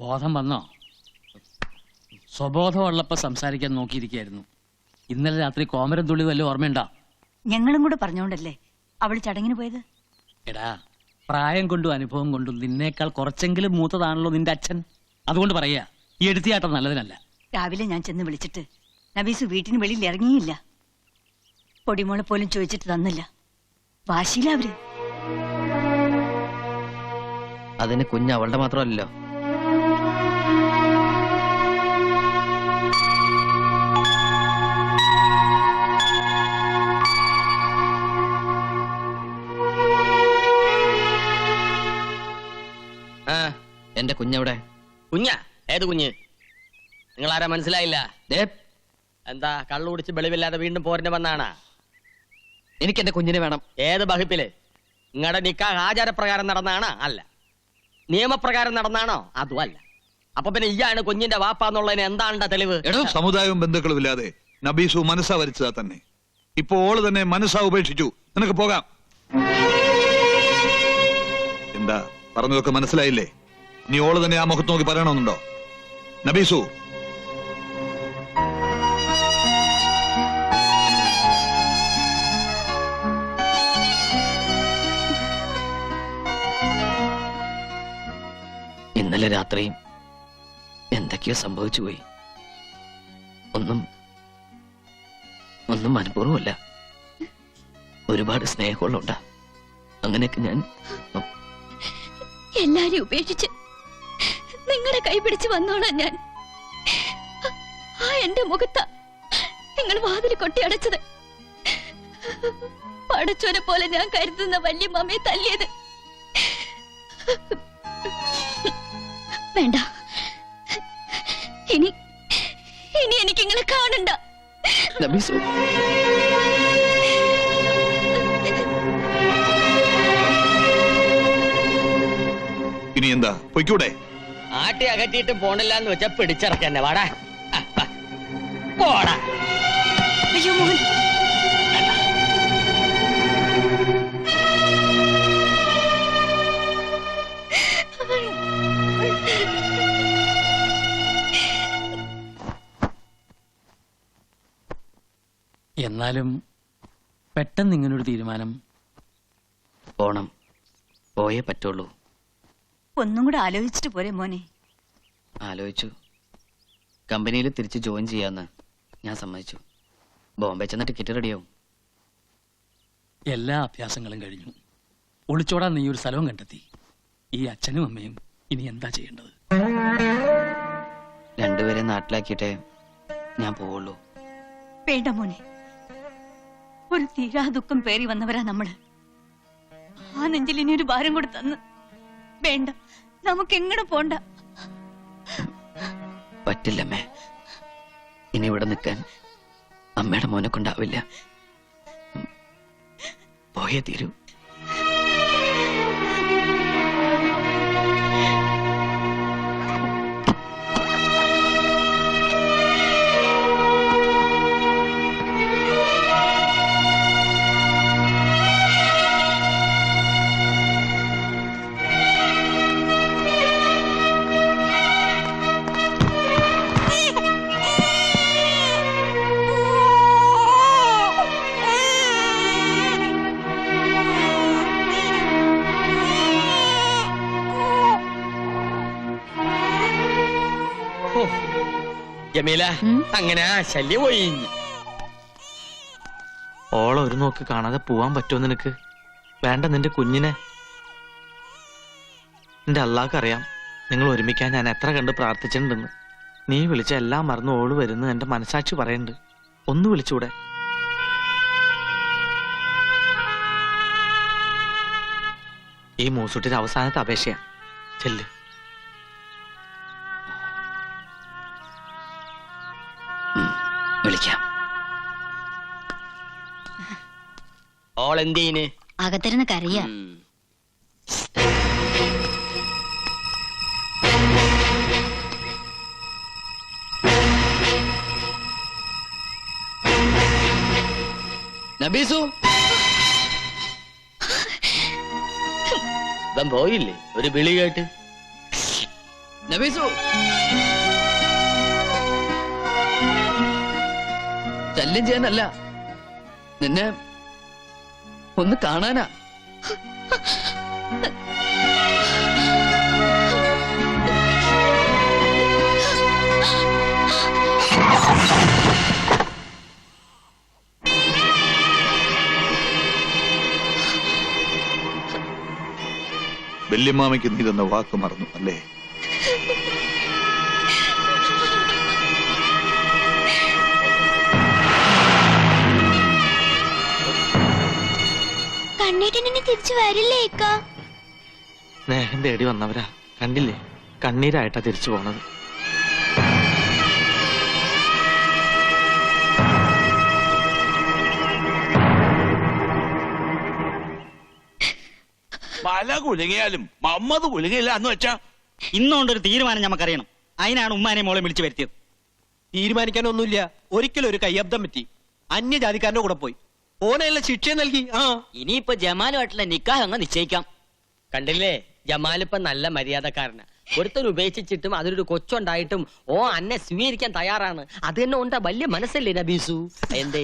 ബോധം വന്നോ? സ്വബോധമുള്ളപ്പോ സംസാരിക്കാൻ നോക്കിയിരിക്കായിരുന്നു. ഇന്നലെ രാത്രി കോമരം തുള്ളി വല്ല ഓർമ്മയുണ്ടോ? ഞങ്ങളും കൂടെ പറഞ്ഞോണ്ടല്ലേ അവള് ചടങ്ങിന് പോയത്. എടാ, പ്രായം കൊണ്ടും അനുഭവം കൊണ്ടും നിന്നേക്കാൾ കുറച്ചെങ്കിലും മൂത്തതാണല്ലോ നിന്റെ അച്ഛൻ. അതുകൊണ്ട് പറയാ, ഈ എടുത്തിയാട്ടം നല്ലതിനല്ല. രാവിലെ ഞാൻ ചെന്ന് വിളിച്ചിട്ട് നബീസ് വീട്ടിന് വെളിയിൽ ഇറങ്ങിയില്ല. പൊടിമോളെ പോലും ചോദിച്ചിട്ട് തന്നില്ല. വാശിയില്ല അവര്. അതിന് കുഞ്ഞ് അവളുടെ മാത്രമല്ലോ. എന്റെ കുഞ്ഞെവിടെ? കുഞ്ഞാ? ഏത് കുഞ്ഞ്? നിങ്ങളാരാ മനസ്സിലായില്ല? എന്താ കള്ളു കുടിച്ച് വെളിവില്ലാതെ വീണ്ടും പോരിന് വന്നാണ്? എനിക്ക് എന്റെ കുഞ്ഞിനെ വേണം. ഏത് ബഹിപ്പില്? നിങ്ങളുടെ നിക്കാഹ് ആചാരപ്രകാരം നടന്നാണോ? അല്ല. നിയമപ്രകാരം നടന്നാണോ? അതും അല്ല. അപ്പൊ പിന്നെ ഇയാണ് കുഞ്ഞിന്റെ വാപ്പാന്നുള്ളതിന് എന്താണ് തെളിവ്? സമുദായവും ബന്ധുക്കളും ഇല്ലാതെ നബീസു മനസ്സാ വരിച്ചതാ തന്നെ. ഇപ്പൊ ഓള് തന്നെ മനസ്സാ ഉപേക്ഷിച്ചു. നിനക്ക് പോകാം. എന്താ പറഞ്ഞതൊക്കെ മനസ്സിലായില്ലേ? നീ ഓള് തന്നെ ആ മുഖത്ത് നോക്കി പറയണമെന്നുണ്ടോ? നബീസു, ഇന്നലെ രാത്രിയും എന്തൊക്കെയോ സംഭവിച്ചു പോയി. ഒന്നും മനഃപൂർവ്വമല്ല. ഒരുപാട് സ്നേഹമുള്ള അങ്ങനെയൊക്കെ ഞാൻ എല്ലാരെയും ഉപേക്ഷിച്ച് നിങ്ങളുടെ കൈ പിടിച്ച് വന്നോളാം ഞാൻ. ആ എന്റെ മുഖത്താ നിങ്ങൾ വാതിൽ കൊട്ടി അടച്ചത്. പടച്ചോനെ പോലെ ഞാൻ കരുതുന്ന വല്യമ്മയെ തല്ലിയത്. വേണ്ട, ഇനി എനിക്ക് നിങ്ങളെ കാണണ്ട. ഇനി എന്താ പൊയ്ക്കൂടെ? ആട്ടി അകറ്റിയിട്ട് പോണില്ല എന്ന് വെച്ചാ പിടിച്ചിറക്കന്നെ. വാടാ പോടാ. അയ്യോ മോൻ, എന്നാലും പെട്ടെന്ന് ഇങ്ങനൊരു തീരുമാനം? പോണം, പോയേ പറ്റുള്ളൂ. ഒന്നും കൂടെ ആലോചിച്ചിട്ട് പോരെ മോനെ? ആലോചിച്ചു. കമ്പനിയിൽ തിരിച്ച് ജോയിൻ ചെയ്യാന്ന് ഞാൻ സമ്മതിച്ചു. ബോംബെ ചെന്ന ടിക്കറ്റ് റെഡിയാവും. എല്ലാ അഭ്യാസങ്ങളും കഴിഞ്ഞു. ഒളിച്ചോടാൻ നീ ഒരു സ്ഥലവും കണ്ടെത്തി. ഈ അച്ഛനും അമ്മയും ഇനി എന്താ ചെയ്യേണ്ടത്? രണ്ടുപേരെ നാട്ടിലാക്കിയിട്ടേ ഞാൻ പോവുള്ളൂ. വേണ്ട മോനെ, ഒരു തീരാ ദുഃഖം പേറി വന്നവരാ നമ്മള്. ആ നെഞ്ചിൽ ഇനി ഒരു ഭാരം കൂടെ തന്ന് വേണ്ട, നമുക്ക് എങ്ങടെ പോണ്ട. പറ്റില്ലമ്മേ, ഇനി ഇവിടെ നിൽക്കാൻ അമ്മയുടെ മോനെ കൊണ്ടാവില്ല. പോയേ തീരൂ. ജമീല, അങ്ങനെ ആ ശല്യം പോയി. ഓളെ ഒരു നോക്ക് കാണാതെ പോവാൻ പറ്റുമോ നിനക്ക്? വേണ്ട, നിന്റെ കുഞ്ഞിനെ. നിന്റെ അള്ളാഹ്ക്കറിയാം നിങ്ങൾ ഒരുമിക്കാൻ ഞാൻ എത്ര കണ്ട് പ്രാർത്ഥിച്ചിട്ടുണ്ടെന്ന്. നീ വിളിച്ച എല്ലാം മറന്നു ഓള് വരുന്നു എന്റെ മനസാക്ഷി പറയുന്നുണ്ട്. ഒന്ന് വിളിച്ചൂടെ? ഈ മൂസുട്ടിന്റെ അവസാനത്തെ അപേക്ഷയാ. ചെല്ല്. വിളിക്കാം. ഓളെന്തീന് അകത്തിരുന്ന് കരയാ. നബീസു, ഇവൻ പോയില്ലേ ഒരു വിളി കേട്ട്? നബീസു ശല്യം ചെയ്യാനല്ല, നിന്നെ ഒന്ന് കാണാനാ. വല്യമ്മാമയ്ക്ക് നീ തന്ന വാക്ക് മറന്നു അല്ലേ? കണ്ണീട്ടിനെ തിരിച്ചു വരില്ലേ ഇക്ക? സ്നേഹം തേടി വന്നവരാ, കണ്ടില്ലേ? കണ്ണീരായിട്ടാ തിരിച്ചു പോണത്. പല കുലുങ്ങിയാലും മമ്മത് കുലുങ്ങില്ല എന്ന് വെച്ചാ ഇന്നുകൊണ്ടൊരു തീരുമാനം നമുക്കറിയണം. അതിനാണ് ഉമ്മാനെ മോളെ വിളിച്ചു വരുത്തിയത്. തീരുമാനിക്കാനൊന്നുമില്ല. ഒരിക്കലും ഒരു കയ്യബ്ദം പറ്റി. അന്യജാതിക്കാരന്റെ കൂടെ പോയി ഓനെല്ലാം ശിക്ഷ നൽകി. ഇനിയിപ്പോ ജമാലുമായിട്ടുള്ള നിക്കാഹ് അങ്ങ് നിശ്ചയിക്കാം. കണ്ടില്ലേ, ജമാലിപ്പ നല്ല മര്യാദക്കാരനാ. ഒരുത്തർ ഉപേക്ഷിച്ചിട്ടും അതിലൊരു കൊച്ചുണ്ടായിട്ടും അന്നെ സ്വീകരിക്കാൻ തയ്യാറാണ്. അത് തന്നെ ഉണ്ടാ വലിയ മനസ്സല്ലേ നബീസു? എന്തേ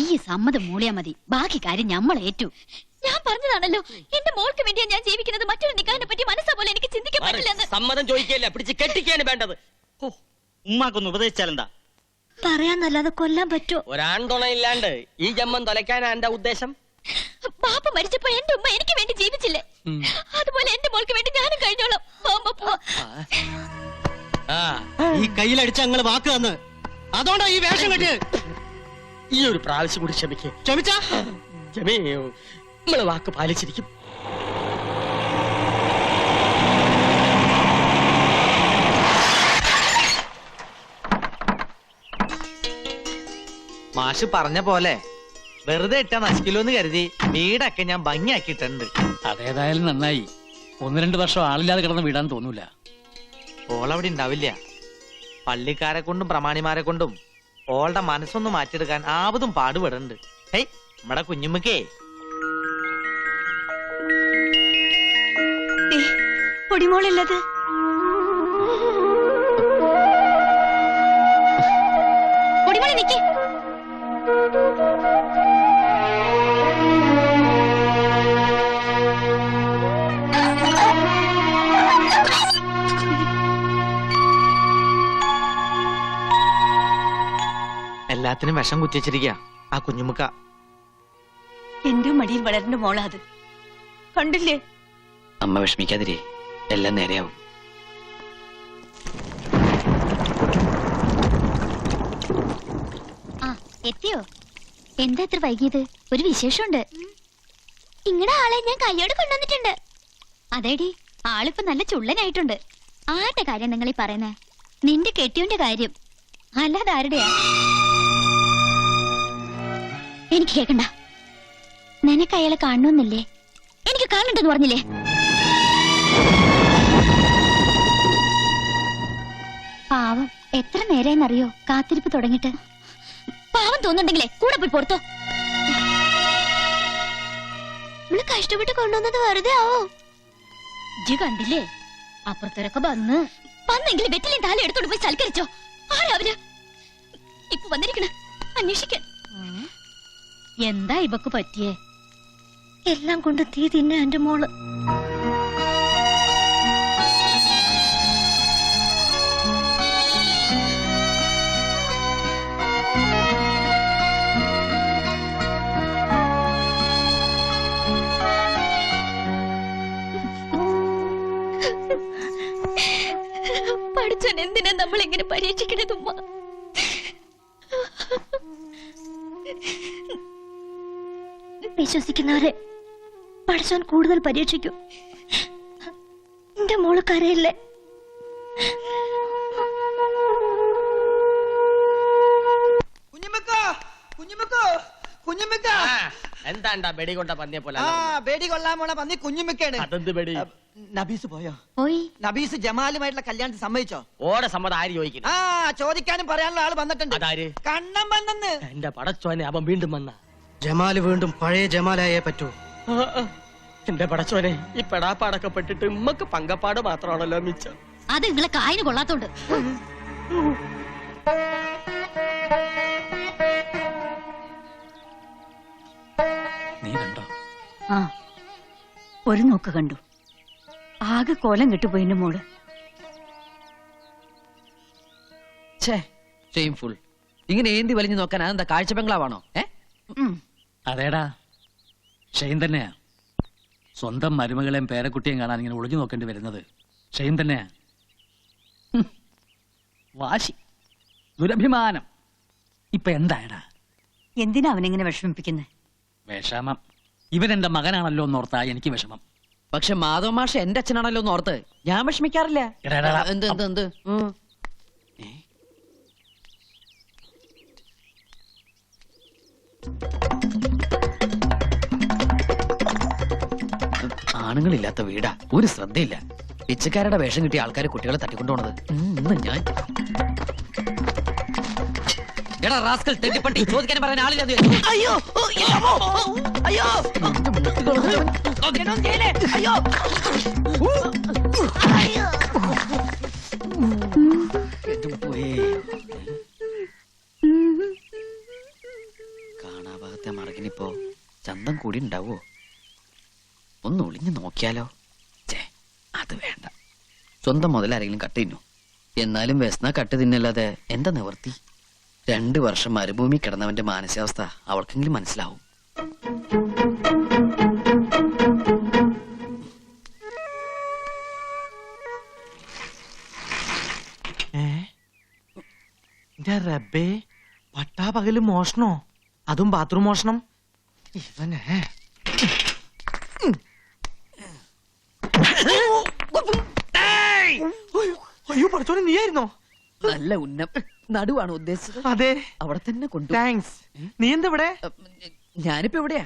ഈ സമ്മതം മൂളിയാ മതി, ബാക്കി കാര്യം നമ്മൾ ഏറ്റു. ഞാൻ പറഞ്ഞതാണല്ലോ, എന്റെ മോൾക്ക് വേണ്ടിയാ ഞാൻ ജീവിക്കുന്നത്. മറ്റൊരു നിക്കാഹിനെ പറ്റി മനസ്സാ പോലെ എനിക്ക് ചിന്തിക്കാൻ പറ്റില്ലെന്ന്. സമ്മതം ചോദിക്കല്ല, പിടിച്ച് കെട്ടിക്കാണ് വേണ്ടത്. ഉമ്മാക്കൊന്ന് ഉപദേശിച്ചാലെന്താ? പറയാന്നല്ലാതെ കൊല്ലാൻ പറ്റുമോ? ഒരാൺതുണയില്ലാണ്ട് ഈ ജമ്മം തൊലയ്ക്കാനാ എന്റെ ഉദ്ദേശം. പാപ്പ മരിച്ചപ്പോ എന്റെ ഉമ്മ എനിക്ക് വേണ്ടി ജീവിച്ചില്ലേ? അതുപോലെ എന്റെ മോൾക്ക് വേണ്ടി ഞാനും കഴിഞ്ഞോളാം. ഈ കയ്യിലടിച്ച ഞങ്ങള് വാക്ക് തന്ന്, അതുകൊണ്ടാ ഈ വേഷം കെട്ടിയത്. ഈ ഒരു പ്രാവശ്യം കൂടി ക്ഷമിക്കേ. ക്ഷമിച്ചാ ജമീ നമ്മള് വാക്ക് പാലിച്ചിരിക്കും. മാഷ് പറഞ്ഞ പോലെ വെറുതെ ഇട്ടാ നശിക്കില്ലോന്ന് കരുതി വീടൊക്കെ ഞാൻ ഭംഗിയാക്കിയിട്ടുണ്ട്. അതേതായാലും നന്നായി. 1-2 വർഷം ആളില്ലാതെ കിടന്ന് വീടാൻ തോന്നൂല. ഓളവിടെ ഉണ്ടാവില്ല. പള്ളിക്കാരെ കൊണ്ടും പ്രമാണിമാരെ കൊണ്ടും ഓളുടെ മനസ്സൊന്ന് മാറ്റിയെടുക്കാൻ ആവതും പാടുപെടുന്നുണ്ട്. ഹേയ്, നമ്മടെ കുഞ്ഞുമ്മക്കേ പൊടിമോളുള്ളത് പൊടിമോളെ നിക്ക്. എല്ലാത്തിനും വിഷം കുത്തിച്ചിരിക്കുക ആ കുഞ്ഞുമുക്ക. എന്റെ മടിയിൽ വളരുന്ന മോളാ അത്. കണ്ടില്ലേ? അമ്മ വിഷമിക്കാതിരി, എല്ലാം നേരെയാവും. ആ, എത്തിയോ? എന്താ ഇത്ര വൈകിയത്? ഒരു വിശേഷമുണ്ട്. ഇങ്ങടെ ആളെ ഞാൻ കയ്യോട് കൊണ്ടുവന്നിട്ടുണ്ട്. അതേടി, ആളിപ്പോ നല്ല ചുള്ളനായിട്ടുണ്ട്. ആരുടെ കാര്യം നിങ്ങൾ ഈ പറയുന്നേ? നിന്റെ കെട്ടിയോന്റെ കാര്യം, അല്ലാതെ ആരുടെയാ? എനിക്ക് കേക്കണ്ട. നിനക്ക് അയാളെ കാണണമെന്നില്ലേ? എനിക്ക് കാണണ്ടെന്ന് പറഞ്ഞില്ലേ? പാവം, എത്ര നേരമെന്നറിയോ കാത്തിരിപ്പ് തുടങ്ങിട്ട്. പാവം തോന്നുന്നുണ്ടെങ്കിലേ കൂടെ പോയി പുറത്തോ. നമ്മള് കഷ്ടപ്പെട്ട് കൊണ്ടുവന്നത് വെറുതെ ആവോ? ഇജ്ജ് കണ്ടില്ലേ, അപ്പുറത്തൊരൊക്കെ വന്നെങ്കിൽ വെറ്റിലും താലം എടുത്തോണ്ട് പോയി സൽക്കരിച്ചോ. ആരാ അവര്? ഇപ്പൊ വന്നിരിക്കണ അന്വേഷിക്കാൻ. എന്താ ഇവക്ക് പറ്റിയേ? എല്ലാം കൊണ്ട് തീ തിന്നെ എന്റെ മോള്. പഠിച്ചോൻ എന്തിനാ നമ്മൾ ഇങ്ങനെ പരീക്ഷിക്കണത് ഉമ്മ? വിശ്വസിക്കുന്നവരെ പഠിച്ചോൻ കൂടുതൽ പരീക്ഷിക്കും. എന്റെ മോള് കരയില്ലേ? എന്താണ്ടാ ബെടി കൊണ്ട പന്നിയെ പോലെ? ബേടി കൊള്ളാൻ പോണ പന്നി കുഞ്ഞുമിക്കാണ്. അതെന്ത് ബെടി? നബീസ് പോയോ? പോയി. നബീസ് ജമാലുമായിട്ടുള്ള കല്യാണത്തിന് സമ്മതിച്ചോ? ഓടെ സമ്മതം ആര് ചോദിക്കുന്നു? ചോദിക്കാനും പറയാനുള്ള ആള് വന്നിട്ടുണ്ട്. അതാര്? കണ്ണം വന്നെന്ന്. എന്റെ പടച്ചോനെ, അവൻ വീണ്ടും വന്ന. ജമാല് വീണ്ടും പഴയ ജമാലായേ പറ്റൂ. എന്റെ പടച്ചോനെ, ഈ പെടാപ്പാടൊക്കെ പെട്ടിട്ട് ഉമ്മക്ക് പങ്കപ്പാട് മാത്രമാണല്ലോ മിച്ചം. അത് നിങ്ങളെ കായിന് കൊള്ളാത്തോണ്ട്. നീ കണ്ടോ? ആ ഒരു നോക്ക് കണ്ടു. ആകെ കോലം കെട്ടുപോയിന്റെ മോള്. ഷെയിംഫുൾ. ഇങ്ങനെ ഏന്തി വലിഞ്ഞു നോക്കാൻ അതെന്താ കാഴ്ച ബംഗ്ലാവാണോ? അതേടാ, ഷെയിൻ തന്നെയാ. സ്വന്തം മരുമകളെയും പേരക്കുട്ടിയും കാണാൻ ഇങ്ങനെ ഒളിഞ്ഞു നോക്കേണ്ടി വരുന്നത് ഷെയിൻ തന്നെയാ. വാശി, ദുരഭിമാനം. ഇപ്പൊ എന്തായടാ? എന്തിനാ അവനെങ്ങനെ വിഷമിപ്പിക്കുന്നത്? വിഷമം ഇവൻ എന്റെ മകനാണല്ലോ എന്നോർത്താ എനിക്ക് വിഷമം. പക്ഷെ മാധവ മാഷ എന്റെ അച്ഛനാണല്ലോ എന്ന് ഓർത്ത് ഞാൻ വിഷമിക്കാറില്ല. എടാ, എടാ, എടാ. എന്ത് എന്ത് എന്ത് ആണുങ്ങളില്ലാത്ത വീടാ, ഒരു ശ്രദ്ധയില്ല. പിച്ചക്കാരുടെ വേഷം കിട്ടിയ ആൾക്കാർ കുട്ടികളെ തട്ടിക്കൊണ്ടുപോണത്. ഇന്ന് ഞാൻ എടാ റാസ്കൽ തെറ്റിപ്പട്ടി, ചോദിക്കാനും പറയാൻ ആളില്ല. അയ്യോ അയ്യോ അയ്യോ കാണാഭാഗത്തെ മറകിനിപ്പോ ചന്തം കൂടി ഉണ്ടാവോ? ഒന്ന് ഒളിഞ്ഞു നോക്കിയാലോ? അത് വേണ്ട, സ്വന്തം മുതലാരെങ്കിലും കട്ട് തിന്നു. എന്നാലും വ്യസന കട്ട് തിന്നല്ലാതെ എന്താ നിവർത്തി? 2 വർഷം മരുഭൂമി കിടന്നവന്റെ മാനസികാവസ്ഥ അവൾക്കെങ്കിലും മനസ്സിലാവും. റബ്ബേ, പട്ടാ പകല് മോഷണോ? അതും ബാത്റൂം മോഷണം. ഇവനെ അയ്യോ പഠിച്ചോനെ, നീയായിരുന്നോ? നല്ല ഉന്നം നടുവാണ് ഉദ്ദേശിച്ചത്. അതെ, അവിടെ തന്നെ കൊണ്ടു. താങ്ക്സ്. നീ എന്താ ഇവിടെ? ഞാനിപ്പോ എവിടെയാ?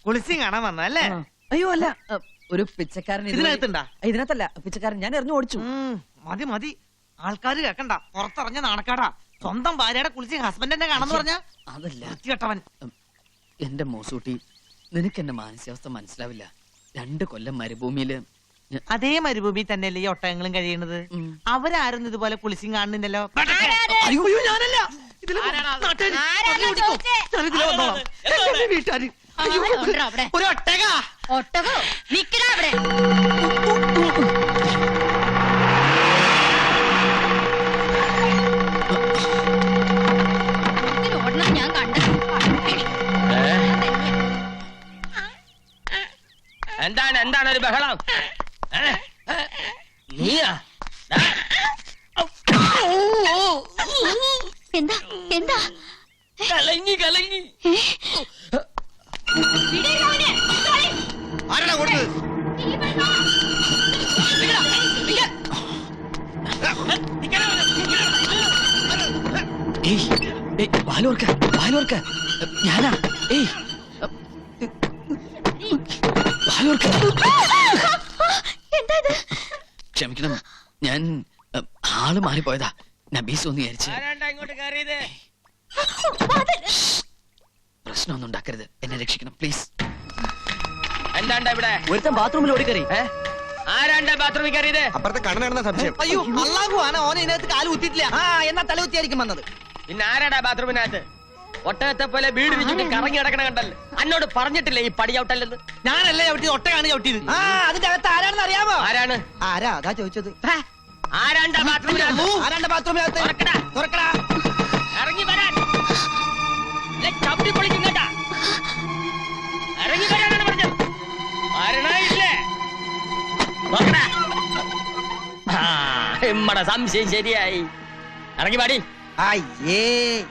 കുളിച്ചും കാണാൻ വന്നല്ലേ? അയ്യോ അല്ല, ഒരു പിച്ചക്കാരൻ ഇതിനകത്തുണ്ടാ? ഇതിനകത്തല്ല, പിച്ചക്കാരൻ ഞാൻ എറിഞ്ഞു ഓടിച്ചു. മതി മതി, ആൾക്കാര് കേക്കണ്ട. പുറത്തിറങ്ങ നാണക്കാടാ. സ്വന്തം ഭാര്യയുടെ കുളിച്ച് ഹസ്ബൻഡിനെ കാണാന്ന് പറഞ്ഞ അതല്ല കേട്ടവൻ. എന്റെ മോസൂട്ടി, നിനക്ക് എന്റെ മാനസികാവസ്ഥ മനസ്സിലാവില്ല. 2 കൊല്ലം മരുഭൂമിയില് അതേ മരുഭൂമി തന്നെയല്ലേ ഈ ഒട്ടകങ്ങളും കഴിയണത്? അവരാരും ഇതുപോലെ കുളിച്ചും കാണുന്നില്ലല്ലോ. അയ്യോ ഞാനല്ല. വീട്ടുകാര് ഒരു ഒട്ടക. ഒട്ടകോ നിക്കടാ അവിടെ. ഓടണം ഞാൻ കണ്ടു. എന്താണ് ഒരു ബഹളം? നീയാ? എന്താ എന്താ? കലങ്ങി ആരാടാ കൊടുത്തത്? ബാലോർക്ക ഞാനാ. ക്ഷമിക്കണം, ഞാൻ ആള് മാറിപ്പോയതാ. നബീസ് ഒന്ന് വിചാരിച്ച്. ഇങ്ങോട്ട് കയറിയത്? പ്രശ്നമൊന്നും ഉണ്ടാക്കരുത്, എന്നെ രക്ഷിക്കണം പ്ലീസ്. എന്താണ്ടാ ഇവിടെ? ഒരുത്തൻ ബാത്റൂമിൽ ഓടിക്കറി. ആരാണ്ടാ ബാത്റൂമിൽ കയറിയത്? അപ്പുറത്തെ കണ്ണനാണെന്ന സംശയം. അയ്യോ അള്ളാഹു ആന ഓനെ ഇതിനകത്ത് കാല് കുത്തിയിട്ടില്ല. എന്നാ തല കുത്തിയായിരിക്കും വന്നത്. പിന്നെ ആരാടാ ബാത്റൂമിനകത്ത്? ഒട്ടകത്തെ പോലെ വീട് വിളിച്ചിട്ട് കറങ്ങി കിടക്കണ കണ്ടല്ലോ. എന്നോട് പറഞ്ഞിട്ടില്ലേ ഈ പടി ചവിട്ടല്ലെന്ന്? ഞാനല്ലേ ചവിട്ടിയത്, ഒട്ടകാണ് ചവിട്ടിയത്. അതിന്റെ അകത്ത് ആരാണെന്ന് അറിയാമോ? ആരാണ്? ആരാ അതാ ചോദിച്ചത്. ആരാണ്ടാ ബാത്റൂമിനകത്ത്? ആരാണ്ട ബാത്റൂമിനകത്ത്? തുറക്കടാ. ഇറങ്ങി വരാൻ. ചവിട്ടി പൊളിക്കും കേട്ടാ. ഇറങ്ങി വരാനാണ് പറഞ്ഞത്. മരണയില്ലേ? നമ്മടെ സംശയം ശരിയായി. ഇറങ്ങി പാടി. അയ്യേ,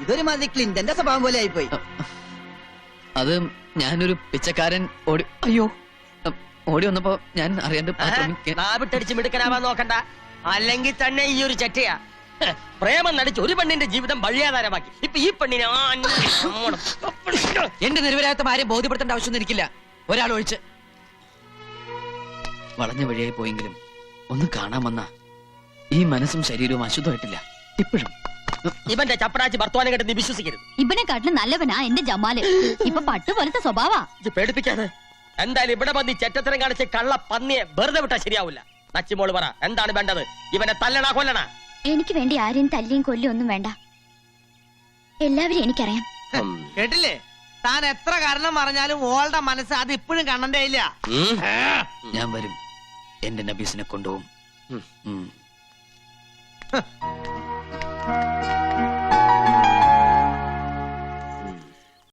ഇതൊരു മാതിരി ക്ലിന്റന്റെ സ്വഭാവം പോലെ ആയിപ്പോയി. അത് ഞാനൊരു പിച്ചക്കാരൻ ഓടി വന്നപ്പോ ഞാൻ അറിയാണ്ട് നാവിട്ടടിച്ച് മിടുക്കനാവാൻ നോക്കണ്ട. അല്ലെങ്കിൽ തന്നെ ഈ ഒരു ചെറ്റയാ. പ്രേമം നടിച്ച് ഒരു പെണ്ണിന്റെ ജീവിതം വഴിയാധാരമാക്കി. ഇപ്പൊ ഈ പെണ്ണിനെ എന്റെ നിരവരാത്ത ഭാര്യ ബോധ്യപ്പെടുത്തേണ്ട ആവശ്യമൊന്നും എനിക്കില്ല. ഒരാൾ ഒഴിച്ച് വളഞ്ഞ വഴിയായി പോയെങ്കിലും ഒന്ന് കാണാൻ വന്ന ഈ മനസ്സും ശരീരവും അശുദ്ധമായിട്ടില്ല ഇപ്പോഴും. ഇവന്റെ ചപ്പടാച്ചി ഭർത്താനം കേട്ട് നീ വിശ്വസിക്കരുത്. ഇവനെ കാട്ടിലും നല്ലവനാ എന്റെ ജമാല്. ഇപ്പൊ പട്ടു പോലത്തെ സ്വഭാവാ. ഇത് പേടിപ്പിക്കാതെ. എന്തായാലും ഇവിടെ വന്ന് ചെറ്റത്തരം കാണിച്ച് കള്ള പന്നിയെ വെറുതെ വിട്ടാ ശരിയാവില്ല. നച്ചിമോള് പറ, എന്താണ് വേണ്ടത്? ഇവനെ തല്ലണ കൊല്ലണ? എനിക്ക് വേണ്ടി ആരെയും തല്ലിയും കൊല്ലിയും ഒന്നും വേണ്ട. എല്ലാവരും എനിക്കറിയാം. കേട്ടില്ലേ? താൻ എത്ര കാരണം പറഞ്ഞാലും ഓളുടെ മനസ്സ് അത് ഇപ്പോഴും കണ്ണന്റെ ഇല്ല. ഞാൻ വരും, എന്റെ നബീസിനെ കൊണ്ടുപോകും.